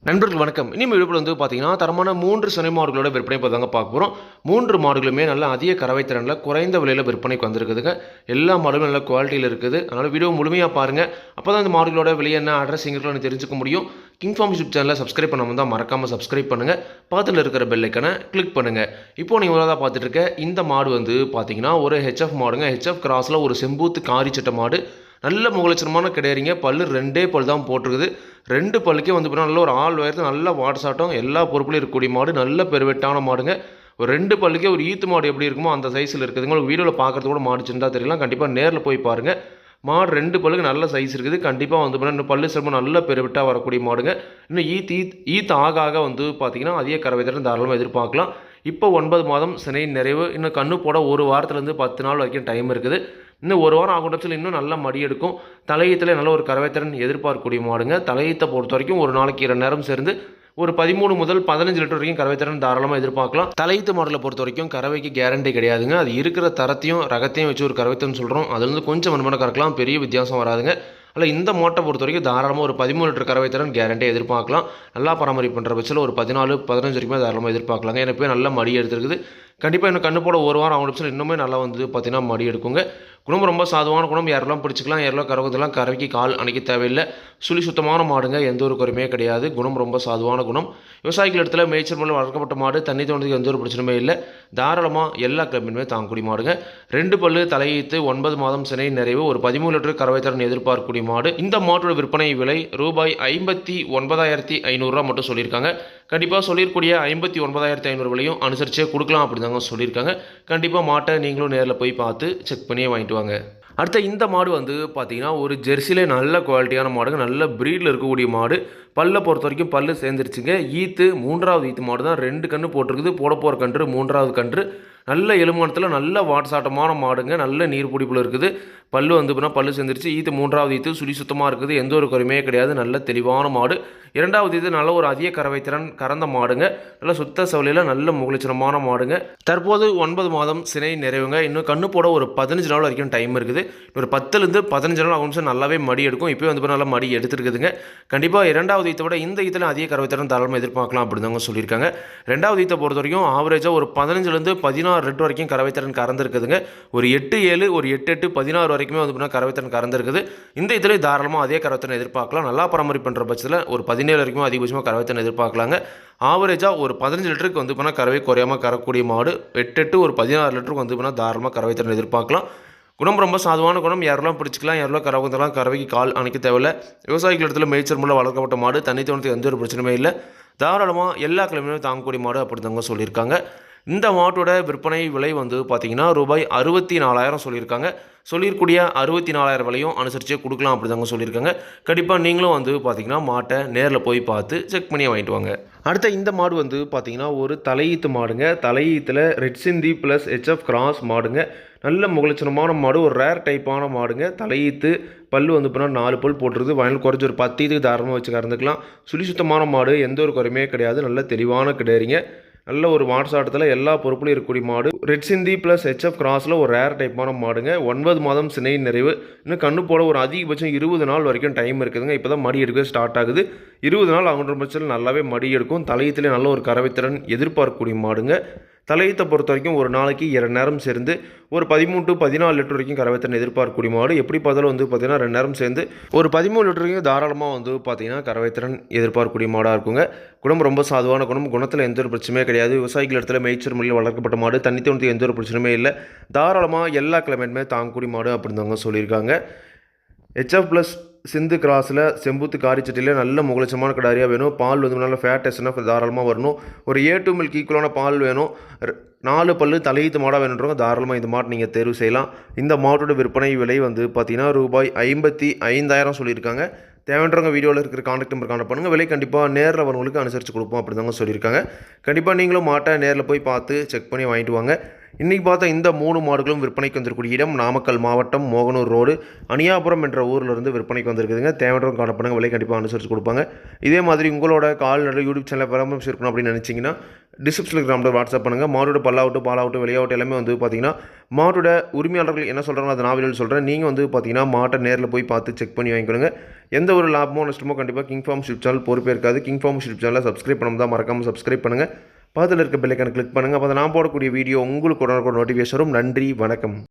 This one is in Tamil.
நண்பர்கள் வணக்கம். வீடியோல பார்த்தீங்கன்னா, தரமான 3 சினை மாடுகளோட விற்பனை தாங்க பார்க்க போறோம். 3 மாடுகளுமே நல்ல அதிக கறவை திறன்ல குறைந்த விலையில விற்பனைக்கு வந்திருக்குதுங்க. எல்லா மாடுகளும் நல்ல குவாலிட்டியில இருக்குது. அதனால வீடியோ முழுமையா பாருங்க. அப்பதான் இந்த மாடுகளோட விலை என்ன, அட்ரஸ் எங்கன்னு தெரிஞ்சுக்க முடியும். கிங் ஃபார்ம் யூடியூப் சேனலை சப்ஸ்கிரைப் பண்ணாம இருந்தா மறக்காம சப்ஸ்கிரைப் பண்ணுங்க. பக்கத்துல இருக்கிற பெல் ஐகானை கிளிக் பண்ணுங்க. இப்போ நீங்க முதல்ல பார்த்துட்டு இருக்க இந்த மாடு பார்த்தீங்கன்னா, ஒரு ஹெச்எஃப் மாடுங்க. ஹெச்எஃப் கிராஸ்ல ஒரு செம்பூத்து காரி சட்ட மாடு. நல்ல முகலட்சணமான கிடையாதுங்க. பல்லு 2 பல் தான் போட்டிருக்குது. 2 பல்லுக்கே பார்த்தீங்கன்னா நல்ல ஒரு ஆள் உயரத்து நல்ல வாட்சாட்டம் எல்லா பொறுப்புலையும் இருக்கக்கூடிய மாடு. நல்ல பெருவெட்டான மாடுங்க. ஒரு 2 பல்லுக்கே ஒரு ஈத்து மாடு எப்படி இருக்குமோ அந்த சைஸில் இருக்குதுங்க. உங்களுக்கு வீடியோவில் பார்க்குறது கூட மாடு சின்னதாக தெரியலாம். கண்டிப்பாக நேரில் போய் பாருங்கள். மாடு 2 பல்லுக்கு நல்ல சைஸ் இருக்குது. கண்டிப்பாக பார்த்தீங்கன்னா பல்லு சிறப்பு நல்ல பெருவெட்டாக வரக்கூடிய மாடுங்க. இன்னும் ஈத்து ஆக பார்த்தீங்கன்னா அதிக கறவை திறன் தாராளமாக எதிர்பார்க்கலாம். இப்போ 9 மாதம் சினை நிறைவு. இன்னும் கண்ணு போட ஒரு வாரத்துலேருந்து 10 நாள் வரைக்கும் டைம் இருக்குது. இன்னும் ஒரு வாரம் ஆகும் பட்சத்தில் இன்னும் நல்லா மடி எடுக்கும். தலையீத்தில் நல்ல ஒரு கறவைத்திறன் எதிர்பார்க்கக்கூடிய மாடுங்க. தலையீத்தை பொறுத்த வரைக்கும் ஒரு நாளைக்கு 2 நேரம் சேர்ந்து ஒரு 13 முதல் 15 லிட்டர் வரைக்கும் கறவைத்திறன் தாராளமாக எதிர்பார்க்கலாம். தலையீத்து மாடலை பொறுத்த வரைக்கும் கறவைக்கு கேரண்டி கிடையாதுங்க. அது இருக்கிற தரத்தையும் ரகத்தையும் வச்சு ஒரு கறவைத்திறன் சொல்கிறோம். அதுலேருந்து கொஞ்சம் மண்மனை கறக்கலாம், பெரிய வித்தியாசம் வராதுங்க. அல்ல இந்த மாட்டை பொறுத்த வரைக்கும் தாராளமாக ஒரு 13 லிட்டர் கறவைத்திறன் கேரண்டி எதிர்பார்க்கலாம். நல்லா பராமரிப்பு பண்ணுற பட்சத்தில் ஒரு 14, 15 வரைக்குமே தாராளமாக எதிர்பார்க்கலாங்க. எனக்கு நல்லா மடி எடுத்துருக்குது. கண்டிப்பாக இன்னும் கண்ணு போட ஒரு வாரம் அவங்க இன்னுமே நல்லா பார்த்தீங்கன்னா மடி எடுக்குங்க. குணம் ரொம்ப சாதுவான குணம். யாரெல்லாம் பிடிச்சிக்கலாம், யாரெல்லாம் கறவுதெல்லாம் கறவைக்கு கால் அணைக்க தேவையில்லை. சுழி சுத்தமான மாடுங்க, எந்த ஒரு குறையுமே கிடையாது. குணம் ரொம்ப சாதுவான குணம். விவசாயிகள் இடத்துல மேய்ச்சல் மூலம் வளர்க்கப்பட்ட மாடு. தண்ணி தோன்றதுக்கு எந்த ஒரு பிரச்சனையுமே இல்லை. தாராளமாக எல்லா கிளம்பியுமே தாங்கக்கூடிய மாடுங்க. 2 பல்லு தலையீத்து 9 மாதம் சினை நிறைவு ஒரு 13 லிட்டர் கறவைத்திறன் எதிர்பார்க்கக்கூடிய மாடு. இந்த மாட்டோட விற்பனை விலை ரூபாய் 59,500 மட்டும் சொல்லியிருக்காங்க. கண்டிப்பாக சொல்லியிருக்கூடிய 59,500 விலையும் அனுசரிச்சே கொடுக்கலாம் அப்படின்னு தாங்க சொல்லியிருக்காங்க. கண்டிப்பாக மாட்டை நீங்களும் நேரில் போய் பார்த்து செக் பண்ணியே வாங்கிட்டு வாங்க. அடுத்த இந்த மாடு பார்த்தீங்கன்னா ஒரு ஜெர்சிலே நல்ல குவாலிட்டியான மாடுங்க. நல்ல ப்ரீடில் இருக்கக்கூடிய மாடு. பல்லை பொறுத்த வரைக்கும் பல்லு சேர்ந்துருச்சுங்க. ஈத்து 3வது ஈத்து மாடு தான். 2 கன்று போட்டிருக்குது. போட போகிற கன்று 3வது கன்று. நல்ல எலுமானத்தில் நல்ல வாட்சாட்டமான மாடுங்க. நல்ல நீர் பிடிப்பில் இருக்குது. பல்லு பல்லு சேர்ந்துருச்சு. ஈத்து 3வது ஈத்து சுழி சுத்தமாக இருக்குது. எந்த ஒரு குறையுமே கிடையாது. நல்ல தெளிவான மாடு. 2வது ஈத்து நல்ல ஒரு அதிக கறவைத்திறன் கறந்த மாடுங்க. நல்ல சுத்த சவலையில் நல்ல முகலட்சணமான மாடுங்க. தற்போது 9 மாதம் சினை நிறைவுங்க. இன்னும் கண்ணு போட ஒரு 15 நாள் வரைக்கும் டைம் இருக்குது. ஒரு 10லேருந்து 15 நாள் ஆகும் நல்லாவே மடி எடுக்கும். இப்போ நல்லா மடி எடுத்துருக்குதுங்க. கண்டிப்பாக 2வது ஈத்தை விட இந்த ஈத்தில் அதிக கறவைத்திறன் தாராளமாக எதிர்பார்க்கலாம் அப்படின்னு தாங்க சொல்லியிருக்காங்க. 2வது ஈத்தை பொறுத்த வரைக்கும் ஆவரேஜாக ஒரு 15லேருந்து 16 லிட்டர் வரைக்கும் கறவைத்திறன் கறந்துருக்குதுங்க. ஒரு 8-7 ஒரு 8-8 16 வரைக்குமே கறவைத்திறன் கறந்துருக்குது. இந்த இதில் தாராளமாக அதே கறவைத்திறன் எதிர்பார்க்கலாம். நல்லா பராமரிப்பு பண்ணுற பட்சத்தில் ஒரு 17 வரைக்கும் அதிகபட்சமாக கறவைத்திறன் எதிர்பார்க்கலாங்க. ஆவரேஜாக ஒரு 15 லிட்டருக்கு கறவை குறையாமல் கறக்கூடிய மாடு. 8-8 ஒரு 16 லிட்டருக்கு தாராளமாக கறவைத்திறன் எதிர்பார்க்கலாம். குணம் ரொம்ப சாதுவான குணம். யாரெல்லாம் பிடிச்சிக்கலாம், யாரெல்லாம் கறவைலாம் கறவைக்கு கால் அணைக்க தேவையில்லை. விவசாயிகள் இடத்துல மேய்ச்சல் மூலம் வளர்க்கப்பட்ட மாடு. தண்ணி தோணத்துக்கு எந்த ஒரு பிரச்சனையுமே இல்லை. தாராளமாக எல்லா கிழமையுமே தாங்கக்கூடிய மாடு அப்படி தாங்க சொல்லியிருக்காங்க. இந்த மாட்டோட விற்பனை விலை பார்த்தீங்கன்னா ரூபாய் 64,000 சொல்லியிருக்காங்க. சொல்லியிருக்கூடிய 64,000 விலையும் அனுசரித்து கொடுக்கலாம் அப்படி தாங்க சொல்லியிருக்காங்க. கண்டிப்பாக நீங்களும் பார்த்தீங்கன்னா மாட்டை நேரில் போய் பார்த்து செக் பண்ணி வாங்கிட்டு வாங்க. அடுத்த இந்த மாடு பார்த்தீங்கன்னா ஒரு தலையீத்து மாடுங்க. தலையீத்தில் ரெட் சிந்தி ப்ளஸ் ஹெச்எஃப் கிராஸ் மாடுங்க. நல்ல முகலட்சணமான மாடு. ஒரு ரேர் டைப்பான மாடுங்க. தலையீத்து பல்லு 4 பல் போட்டுருது. வயல் குறைஞ்சி ஒரு 10 ஈத்துக்கு தாராளமாக வச்சு கறந்துக்கலாம். சுழி சுத்தமான மாடு. எந்த ஒரு குறையுமே கிடையாது. நல்ல தெளிவான கிடையாதுங்க. நல்ல ஒரு மாட்சாட்டத்தில் எல்லா பொறுப்புலையும் இருக்கக்கூடிய மாடு. ரெட் சிந்தி ப்ளஸ் ஹெச்எஃப் கிராஸில் ஒரு ரேர் டைப்பான மாடுங்க. 9 மாதம் சினை நிறைவு. இன்னும் கண்ணு போட ஒரு அதிகபட்சம் 20 நாள் வரைக்கும் டைம் இருக்குதுங்க. இப்போ தான் மடி எடுக்க ஸ்டார்ட் ஆகுது. 20 நாள் ஆகுன்ற பட்சத்தில் நல்லாவே மடி எடுக்கும். தலையீத்திலே நல்ல ஒரு கறவைத்திறன் எதிர்பார்க்கக்கூடிய மாடுங்க. தலையீத்தை பொறுத்த வரைக்கும் ஒரு நாளைக்கு 2 நேரம் சேர்ந்து ஒரு 13-14 லிட்டர் வரைக்கும் கறவைத்திறன் எதிர்பார்க்கக்கூடிய மாடு. எப்படி பார்த்தாலும் பார்த்தீங்கன்னா 2 நேரம் சேர்ந்து ஒரு 13 லிட்டர் வரைக்கும் தாராளமாக பார்த்தீங்கன்னா கறவைத்திறன் எதிர்பார்க்கக்கூடிய மாடாக இருக்குங்க. குணம் ரொம்ப சாதுவான குணம். குணத்தில் எந்த ஒரு பிரச்சனையுமே கிடையாது. விவசாயிகள் இடத்துல மேய்ச்சல் முறையில் வளர்க்கப்பட்ட மாடு. தண்ணி தோணத்துக்கு எந்த ஒரு பிரச்சனையுமே இல்லை. தாராளமாக எல்லா கிளைமேட்டுமே தாங்கக்கூடிய மாடு அப்படின்னு தாங்க சொல்லியிருக்காங்க. ஹெச்எஃப் ப்ளஸ் சிந்து கிராஸில் செம்பூத்து காரிச்சட்டியில் நல்ல முகலட்சமான கிடாரியாக வேணும். பால் நல்ல ஃபேட் எஸ்என்எஃப் தாராளமாக வரணும். ஒரு A2 மில்க் ஈக்குவலான பால் வேணும். 4 பல்லு தலையீத்து மாடாக வேணுன்றவங்க தாராளமாக இந்த மாட்டை நீங்கள் தேர்வு செய்யலாம். இந்த மாட்டோட விற்பனை விலை பார்த்தீங்கன்னா ரூபாய் 55,000 சொல்லியிருக்காங்க. தேவைன்றவங்க வீடியோவில் இருக்கிற கான்டாக்ட் நம்பர் கான்டாக்ட் பண்ணுங்கள். விலை கண்டிப்பாக நேரில் வரவங்களுக்கு அனுசரித்து கொடுப்போம் அப்படி தாங்க சொல்லியிருக்காங்க. கண்டிப்பாக நீங்களும் மாட்டை நேரில் போய் பார்த்து செக் பண்ணி வாங்கிட்டு வாங்க. இன்றைக்கி பார்த்தா இந்த 3 மாடுகளும் விற்பனைக்கு வந்திருக்கக்கூடிய இடம் நாமக்கல் மாவட்டம் மோகனூர் ரோடு அணியாபுரம் என்ற ஊரிலிருந்து விற்பனைக்கு வந்திருக்குதுங்க. தேவையான கால் பண்ணுங்கள், விலை கண்டிப்பாக அனுசரித்து கொடுப்பாங்க. இதே மாதிரி உங்களோட கால்நடை யூடியூப் சேனலை பராமரிச்சு இருக்கணும் அப்படின்னு நினச்சிங்கன்னா டிஸ்கிரிப்ஷனில் நம்பர் வாட்ஸ்அப் பண்ணுங்கள். மாடோட பல்லாவட்டு பாலாவட்டு விளையாட்டு எல்லாமே வந்து பார்த்தீங்கன்னா மாட்டோட உரிமையாளர்கள் என்ன சொல்கிறாங்களோ அதை நான் வீடியோவில் சொல்கிறேன். நீங்கள் வந்து பார்த்தீங்கன்னா மாட்டை நேரில் போய் பார்த்து செக் பண்ணி வாங்கிக்கணுங்க. எந்த ஒரு லாபமோ நஷ்டமோ கண்டிப்பாக கிங் ஃபார்ம் யூடியூப் சேனல் பொறுப்பே இருக்காது. கிங் ஃபார்ம் யூடியூப் சேனலை சப்ஸ்கிரைப் பண்ணாமல் தான் மறக்காமல் சப்ஸ்கிரைப் பண்ணுங்கள். பக்கத்தில் இருக்க பெல் ஐகானை கிளிக் பண்ணுங்கள். அப்போ நான் போடக்கூடிய வீடியோ உங்களுக்கு உடனுக்குடன் நோட்டிஃபிகேஷன் வரும். நன்றி, வணக்கம்.